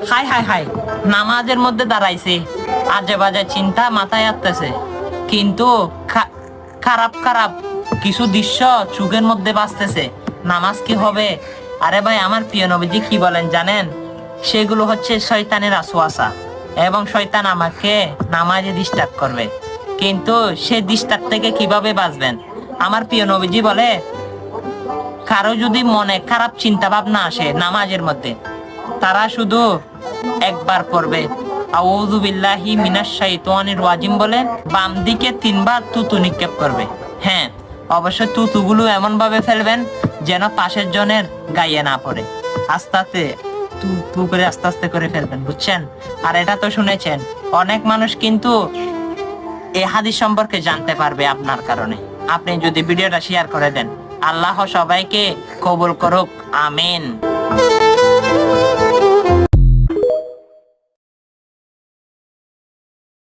High high high, নামাজের মধ্যে দাঁড়াইছে, আজে বাজে চিন্তা মাথায় আসতেছে, কিন্তু খারাপ খারাপ কিছু দৃশ্য চোখের মধ্যে বাজতেছে। নামাজ কি হবে? আরে ভাই, আমার প্রিয় নবীজি কি বলেন জানেন? সেগুলো হচ্ছে শয়তানের ওয়াসওয়াসা, এবং শয়তান আমাকে নামাজে ডিস্টার্ব করবে। কিন্তু সে ডিস্টার্ব থেকে কিভাবে বাঁচবেন? আমার প্রিয় নবীজি বলে, কারো যদি মনে খারাপ চিন্তা ভাবনা আসে নামাজের মধ্যে, তারা শুধু একবার পড়বে আউযু বিল্লাহি মিনাশ শাইতানির রাজিম বলে বাম দিকে 3 বার তুতু নিক্ষেপ করবে। হ্যাঁ, অবশ্যই তুতুগুলো এমন ভাবে ফেলবেন যেন পাশের জনের গায়ে না পড়ে। আস্তে আস্তে তু তু করে আস্তে আস্তে করে ফেলবেন, বুঝছেন? আর এটা তো শুনেছেন, অনেক মানুষ কিন্তু এই হাদিস সম্পর্কে জানতে পারবে আপনার কারণে, আপনি যদি ভিডিওটা শেয়ার করে দেন। আল্লাহ সবাইকে কবুল করুক, আমিন।